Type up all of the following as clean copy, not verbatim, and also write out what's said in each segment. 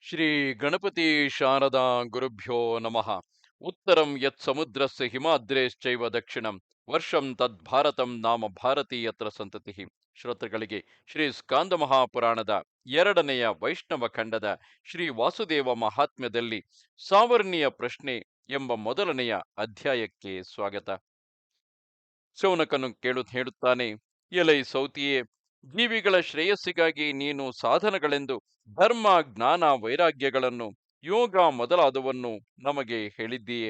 ಶ್ರೀ ಗಣಪತಿ ಶಾರದಾ ಗುರುಭ್ಯೋ ನಮಃ. ಉತ್ತರಂ ಯತ್ ಸಮುದ್ರಸ್ಯ ಹಿಮಾದ್ರೇಶ್ಚೈವ ದಕ್ಷಿಣಂ ವರ್ಷಂ ತದ್ಭಾರತಂ ನಾಮ ಭಾರತೀಯತ್ರ ಸಂತತಿ. ಶ್ರೋತೃಗಳಿಗೆ ಶ್ರೀ ಸ್ಕಾಂದ ಮಹಾಪುರಾಣದ ಎರಡನೆಯ ವೈಷ್ಣವ ಖಂಡದ ಶ್ರೀ ವಾಸುದೇವ ಮಹಾತ್ಮ್ಯದಲ್ಲಿ ಸಾವರ್ಣಿಯ ಪ್ರಶ್ನೆ ಎಂಬ ಮೊದಲನೆಯ ಅಧ್ಯಾಯಕ್ಕೆ ಸ್ವಾಗತ. ಶೌನಕನು ಹೇಳುತ್ತಾನೆ, ಎಲೈ ಸೌತಿಯೇ, ಜೀವಿಗಳ ಶ್ರೇಯಸ್ಸಿಗಾಗಿ ನೀನು ಸಾಧನಗಳೆಂದು ಧರ್ಮ ಜ್ಞಾನ ವೈರಾಗ್ಯಗಳನ್ನು ಯೋಗ ಮೊದಲಾದವನ್ನು ನಮಗೆ ಹೇಳಿದ್ದೀಯೆ.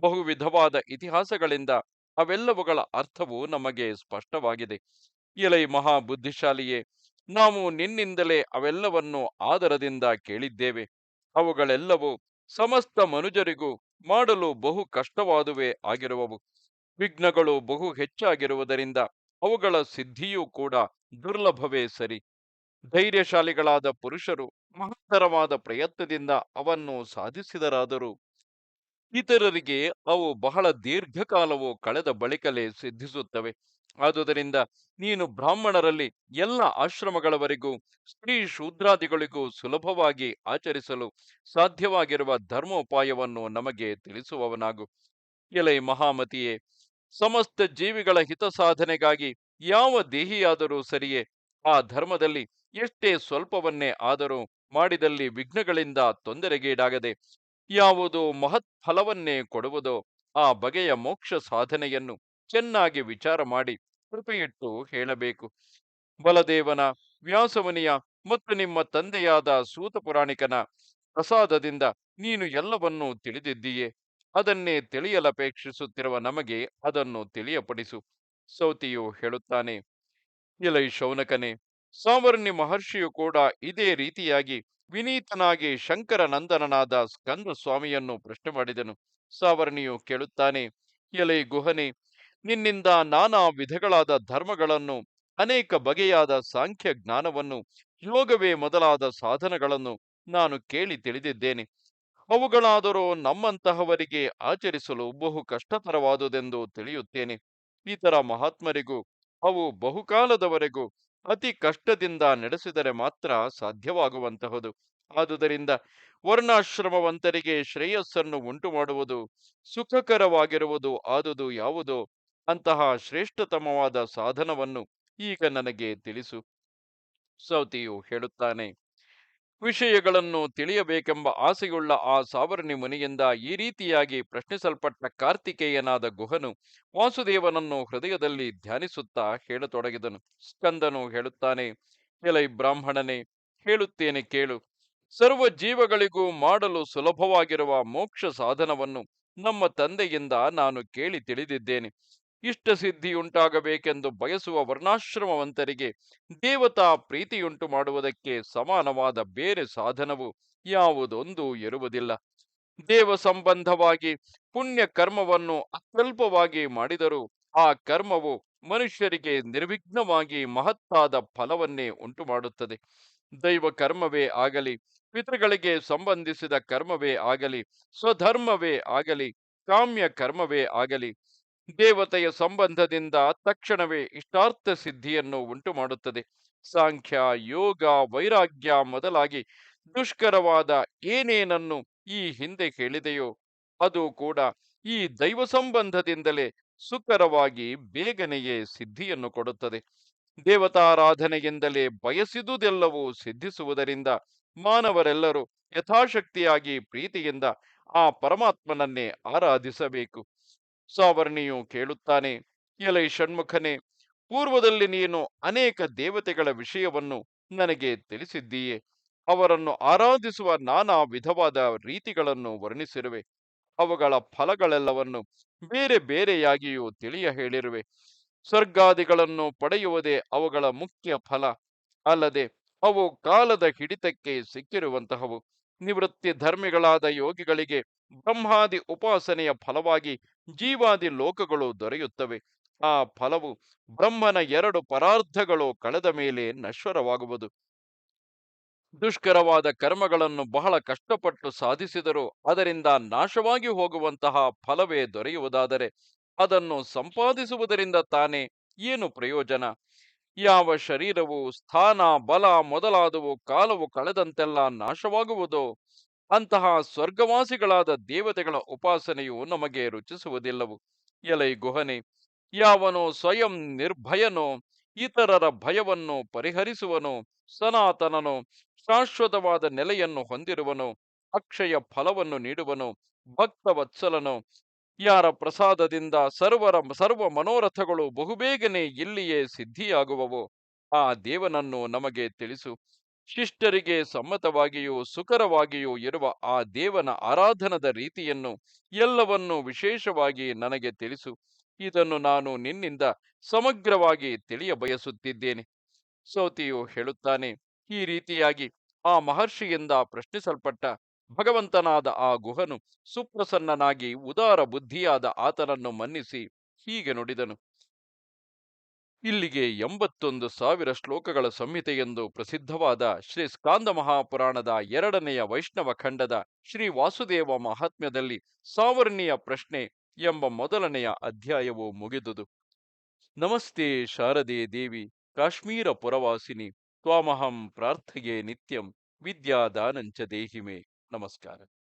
ಬಹುವಿಧವಾದ ಇತಿಹಾಸಗಳಿಂದ ಅವೆಲ್ಲವುಗಳ ಅರ್ಥವು ನಮಗೆ ಸ್ಪಷ್ಟವಾಗಿದೆ. ಎಲೈ ಮಹಾ ಬುದ್ಧಿಶಾಲಿಯೇ, ನಾವು ನಿನ್ನಿಂದಲೇ ಅವೆಲ್ಲವನ್ನು ಆದರದಿಂದ ಕೇಳಿದ್ದೇವೆ. ಅವುಗಳೆಲ್ಲವೂ ಸಮಸ್ತ ಮನುಜರಿಗೂ ಮಾಡಲು ಬಹು ಕಷ್ಟವಾದುವೇ ಆಗಿರುವವು. ವಿಘ್ನಗಳು ಬಹು ಹೆಚ್ಚಾಗಿರುವುದರಿಂದ ಅವುಗಳ ಸಿದ್ಧಿಯೂ ಕೂಡ ದುರ್ಲಭವೇ ಸರಿ. ಧೈರ್ಯಶಾಲಿಗಳಾದ ಪುರುಷರು ಮಹತ್ತರವಾದ ಪ್ರಯತ್ನದಿಂದ ಅವನ್ನು ಸಾಧಿಸಿದರಾದರೂ ಇತರರಿಗೆ ಅವು ಬಹಳ ದೀರ್ಘಕಾಲವು ಕಳೆದ ಬಳಿಕಲೇ ಸಿದ್ಧಿಸುತ್ತವೆ. ಆದುದರಿಂದ ನೀನು ಬ್ರಾಹ್ಮಣರಲ್ಲಿ ಎಲ್ಲ ಆಶ್ರಮಗಳವರೆಗೂ ಸ್ತ್ರೀ ಶೂದ್ರಾದಿಗಳಿಗೂ ಸುಲಭವಾಗಿ ಆಚರಿಸಲು ಸಾಧ್ಯವಾಗಿರುವ ಧರ್ಮೋಪಾಯವನ್ನು ನಮಗೆ ತಿಳಿಸುವವನಾಗು. ಎಲೈ ಮಹಾಮತಿಯೇ, ಸಮಸ್ತ ಜೀವಿಗಳ ಹಿತ ಸಾಧನೆಗಾಗಿ ಯಾವ ದೇಹಿಯಾದರೂ ಸರಿಯೇ ಆ ಧರ್ಮದಲ್ಲಿ ಎಷ್ಟೇ ಸ್ವಲ್ಪವನ್ನೇ ಆದರೂ ಮಾಡಿದಲ್ಲಿ ವಿಘ್ನಗಳಿಂದ ತೊಂದರೆಗೀಡಾಗದೆ ಯಾವುದು ಮಹತ್ ಫಲವನ್ನೇ ಕೊಡುವುದೋ ಆ ಬಗೆಯ ಮೋಕ್ಷ ಸಾಧನೆಯನ್ನು ಚೆನ್ನಾಗಿ ವಿಚಾರ ಮಾಡಿ ಕೃಪೆಯಿಟ್ಟು ಹೇಳಬೇಕು. ಬಲದೇವನ, ವ್ಯಾಸಮುನಿಯ ಮತ್ತು ನಿಮ್ಮ ತಂದೆಯಾದ ಸೂತ ಪುರಾಣಿಕನ ಪ್ರಸಾದದಿಂದ ನೀನು ಎಲ್ಲವನ್ನೂ ತಿಳಿದಿದ್ದೀಯೆ. ಅದನ್ನೇ ತಿಳಿಯಲಪೇಕ್ಷಿಸುತ್ತಿರುವ ನಮಗೆ ಅದನ್ನು ತಿಳಿಯಪಡಿಸು. ಸೌತಿಯು ಹೇಳುತ್ತಾನೆ, ಎಲೈ ಶೌನಕನೇ, ಸಾವರ್ಣಿ ಮಹರ್ಷಿಯು ಕೂಡ ಇದೇ ರೀತಿಯಾಗಿ ವಿನೀತನಾಗಿ ಶಂಕರ ನಂದನನಾದ ಸ್ಕಂದ ಸ್ವಾಮಿಯನ್ನು ಪ್ರಶ್ನೆ ಮಾಡಿದನು. ಸಾವರ್ಣಿಯು ಕೇಳುತ್ತಾನೆ, ಎಲೈ ಗುಹನೆ, ನಿನ್ನಿಂದ ನಾನಾ ವಿಧಗಳಾದ ಧರ್ಮಗಳನ್ನು, ಅನೇಕ ಬಗೆಯಾದ ಸಾಂಖ್ಯ ಜ್ಞಾನವನ್ನು, ಯೋಗವೇ ಮೊದಲಾದ ಸಾಧನಗಳನ್ನು ನಾನು ಕೇಳಿ ತಿಳಿದಿದ್ದೇನೆ. ಅವುಗಳಾದರೂ ನಮ್ಮಂತಹವರಿಗೆ ಆಚರಿಸಲು ಬಹು ಕಷ್ಟತರವಾದುದೆಂದು ತಿಳಿಯುತ್ತೇನೆ. ಇತರ ಮಹಾತ್ಮರಿಗೂ ಅವು ಬಹುಕಾಲದವರೆಗೂ ಅತಿ ಕಷ್ಟದಿಂದ ನಡೆಸಿದರೆ ಮಾತ್ರ ಸಾಧ್ಯವಾಗುವಂತಹದು. ಆದುದರಿಂದ ವರ್ಣಾಶ್ರಮವಂತರಿಗೆ ಶ್ರೇಯಸ್ಸನ್ನು ಉಂಟು ಮಾಡುವುದು, ಸುಖಕರವಾಗಿರುವುದು ಆದುದು ಯಾವುದೋ ಅಂತಹ ಶ್ರೇಷ್ಠತಮವಾದ ಸಾಧನವನ್ನು ಈಗ ನನಗೆ ತಿಳಿಸು. ಸೌತಿಯು ಹೇಳುತ್ತಾನೆ, ವಿಷಯಗಳನ್ನು ತಿಳಿಯಬೇಕೆಂಬ ಆಸೆಯುಳ್ಳ ಆ ಸಾವರ್ಣಿ ಮುನಿಯಿಂದ ಈ ರೀತಿಯಾಗಿ ಪ್ರಶ್ನಿಸಲ್ಪಟ್ಟ ಕಾರ್ತಿಕೇಯನಾದ ಗುಹನು ವಾಸುದೇವನನ್ನು ಹೃದಯದಲ್ಲಿ ಧ್ಯಾನಿಸುತ್ತಾ ಹೇಳತೊಡಗಿದನು. ಸ್ಕಂದನು ಹೇಳುತ್ತಾನೆ, ಎಲೈ ಬ್ರಾಹ್ಮಣನೇ, ಹೇಳುತ್ತೇನೆ ಕೇಳು. ಸರ್ವ ಜೀವಗಳಿಗೂ ಮಾಡಲು ಸುಲಭವಾಗಿರುವ ಮೋಕ್ಷ ಸಾಧನವನ್ನು ನಮ್ಮ ತಂದೆಯಿಂದ ನಾನು ಕೇಳಿ ತಿಳಿದಿದ್ದೇನೆ. ಇಷ್ಟ ಸಿದ್ಧಿಯುಂಟಾಗಬೇಕೆಂದು ಬಯಸುವ ವರ್ಣಾಶ್ರಮವಂತರಿಗೆ ದೇವತಾ ಪ್ರೀತಿಯುಂಟು ಮಾಡುವುದಕ್ಕೆ ಸಮಾನವಾದ ಬೇರೆ ಸಾಧನವು ಯಾವುದೊಂದು ಇರುವುದಿಲ್ಲ. ದೇವ ಸಂಬಂಧವಾಗಿ ಪುಣ್ಯ ಕರ್ಮವನ್ನು ಅತ್ಯಲ್ಪವಾಗಿ ಮಾಡಿದರೂ ಆ ಕರ್ಮವು ಮನುಷ್ಯರಿಗೆ ನಿರ್ವಿಘ್ನವಾಗಿ ಮಹತ್ತಾದ ಫಲವನ್ನೇ ಉಂಟು ಮಾಡುತ್ತದೆ. ದೈವ ಕರ್ಮವೇ ಆಗಲಿ, ಪಿತೃಗಳಿಗೆ ಸಂಬಂಧಿಸಿದ ಕರ್ಮವೇ ಆಗಲಿ, ಸ್ವಧರ್ಮವೇ ಆಗಲಿ, ಕಾಮ್ಯ ಕರ್ಮವೇ ಆಗಲಿ, ದೇವತೆಯ ಸಂಬಂಧದಿಂದ ತಕ್ಷಣವೇ ಇಷ್ಟಾರ್ಥ ಸಿದ್ಧಿಯನ್ನು ಉಂಟು ಮಾಡುತ್ತದೆ. ಸಾಂಖ್ಯ, ಯೋಗ, ವೈರಾಗ್ಯ ಮೊದಲಾಗಿ ದುಷ್ಕರವಾದ ಏನೇನನ್ನು ಈ ಹಿಂದೆ ಹೇಳಿದೆಯೋ ಅದು ಕೂಡ ಈ ದೈವ ಸಂಬಂಧದಿಂದಲೇ ಸುಕರವಾಗಿ ಬೇಗನೆಯೇ ಸಿದ್ಧಿಯನ್ನು ಕೊಡುತ್ತದೆ. ದೇವತಾರಾಧನೆಯಿಂದಲೇ ಬಯಸಿದುದೆಲ್ಲವೂ ಸಿದ್ಧಿಸುವುದರಿಂದ ಮಾನವರೆಲ್ಲರೂ ಯಥಾಶಕ್ತಿಯಾಗಿ ಪ್ರೀತಿಯಿಂದ ಆ ಪರಮಾತ್ಮನನ್ನೇ ಆರಾಧಿಸಬೇಕು. ಸಾವರ್ಣಿಯು ಕೇಳುತ್ತಾನೆ, ಎಲೈ ಷಣ್ಮುಖನೇ, ಪೂರ್ವದಲ್ಲಿ ನೀನು ಅನೇಕ ದೇವತೆಗಳ ವಿಷಯವನ್ನು ನನಗೆ ತಿಳಿಸಿದ್ದೀಯೆ. ಅವರನ್ನು ಆರಾಧಿಸುವ ನಾನಾ ವಿಧವಾದ ರೀತಿಗಳನ್ನು ವರ್ಣಿಸಿರುವೆ. ಅವುಗಳ ಫಲಗಳೆಲ್ಲವನ್ನು ಬೇರೆ ಬೇರೆಯಾಗಿಯೂ ತಿಳಿಯ ಹೇಳಿರುವೆ. ಸ್ವರ್ಗಾದಿಗಳನ್ನು ಪಡೆಯುವುದೇ ಅವುಗಳ ಮುಖ್ಯ ಫಲ ಅಲ್ಲದೆ ಅವು ಕಾಲದ ಹಿಡಿತಕ್ಕೆ ಸಿಕ್ಕಿರುವಂತಹವು. ನಿವೃತ್ತಿ ಧರ್ಮಿಗಳಾದ ಯೋಗಿಗಳಿಗೆ ಬ್ರಹ್ಮಾದಿ ಉಪಾಸನೆಯ ಫಲವಾಗಿ ಜೀವಾದಿ ಲೋಕಗಳು ದೊರೆಯುತ್ತವೆ. ಆ ಫಲವು ಬ್ರಹ್ಮನ ಎರಡು ಪರಾರ್ಧಗಳು ಕಳೆದ ಮೇಲೆ ನಶ್ವರವಾಗುವುದು. ದುಷ್ಕರವಾದ ಕರ್ಮಗಳನ್ನು ಬಹಳ ಕಷ್ಟಪಟ್ಟು ಸಾಧಿಸಿದರೂ ಅದರಿಂದ ನಾಶವಾಗಿ ಹೋಗುವಂತಹ ಫಲವೇ ದೊರೆಯುವುದಾದರೆ ಅದನ್ನು ಸಂಪಾದಿಸುವುದರಿಂದ ತಾನೇ ಏನು ಪ್ರಯೋಜನ? ಯಾವ ಶರೀರವು ಸ್ಥಾನ ಬಲ ಮೊದಲಾದವು ಕಾಲವು ಕಳೆದಂತೆಲ್ಲ ನಾಶವಾಗುವುದೋ ಅಂತಹ ಸ್ವರ್ಗವಾಸಿಗಳಾದ ದೇವತೆಗಳ ಉಪಾಸನೆಯು ನಮಗೆ ರುಚಿಸುವುದಿಲ್ಲವು. ಎಲೈ ಗುಹನೆ, ಯಾವನು ಸ್ವಯಂ ನಿರ್ಭಯನೋ, ಇತರರ ಭಯವನ್ನು ಪರಿಹರಿಸುವನೋ, ಸನಾತನನೋ, ಶಾಶ್ವತವಾದ ನೆಲೆಯನ್ನು ಹೊಂದಿರುವನೋ, ಅಕ್ಷಯ ಫಲವನ್ನು ನೀಡುವನೋ, ಭಕ್ತವತ್ಸಲನೋ, ಯಾರ ಪ್ರಸಾದದಿಂದ ಸರ್ವ ಮನೋರಥಗಳು ಬಹುಬೇಗನೆ ಇಲ್ಲಿಯೇ ಸಿದ್ಧಿಯಾಗುವವೋ ಆ ದೇವನನ್ನು ನಮಗೆ ತಿಳಿಸು. ಶಿಷ್ಟರಿಗೆ ಸಮ್ಮತವಾಗಿಯೂ ಸುಕರವಾಗಿಯೂ ಇರುವ ಆ ದೇವನ ಆರಾಧನದ ರೀತಿಯನ್ನು ಎಲ್ಲವನ್ನೂ ವಿಶೇಷವಾಗಿ ನನಗೆ ತಿಳಿಸು. ಇದನ್ನು ನಾನು ನಿನ್ನಿಂದ ಸಮಗ್ರವಾಗಿ ತಿಳಿಯ ಬಯಸುತ್ತಿದ್ದೇನೆ. ಸೌತಿಯು ಹೇಳುತ್ತಾನೆ. ಈ ರೀತಿಯಾಗಿ ಆ ಮಹರ್ಷಿಯಿಂದ ಪ್ರಶ್ನಿಸಲ್ಪಟ್ಟ ಭಗವಂತನಾದ ಆ ಗುಹನು ಸುಪ್ರಸನ್ನನಾಗಿ ಉದಾರ ಬುದ್ಧಿಯಾದ ಆತನನ್ನು ಮನ್ನಿಸಿ ಹೀಗೆ ನುಡಿದನು. ಇಲ್ಲಿಗೆ 81,000 ಶ್ಲೋಕಗಳ ಸಂಹಿತೆಯೆಂದು ಪ್ರಸಿದ್ಧವಾದ ಶ್ರೀ ಸ್ಕಾಂದ ಮಹಾಪುರಾಣದ 2ನೆಯ ವೈಷ್ಣವ ಖಂಡದ ಶ್ರೀ ವಾಸುದೇವ ಮಹಾತ್ಮ್ಯದಲ್ಲಿ ಸಾವರ್ಣಿಯ ಪ್ರಶ್ನೆ ಎಂಬ ಮೊದಲನೆಯ ಅಧ್ಯಾಯವು ಮುಗಿದುದು. ನಮಸ್ತೆ ಶಾರದೆ ದೇವಿ, ಕಾಶ್ಮೀರ ಪುರವಾಸಿನಿ, ತ್ವಾಮಹಂ ಪ್ರಾರ್ಥೆಯೇ ನಿತ್ಯಂ, ವಿದ್ಯಾದಾನಂಚ ದೇಹಿಮೆ. ನಮಸ್ಕಾರ.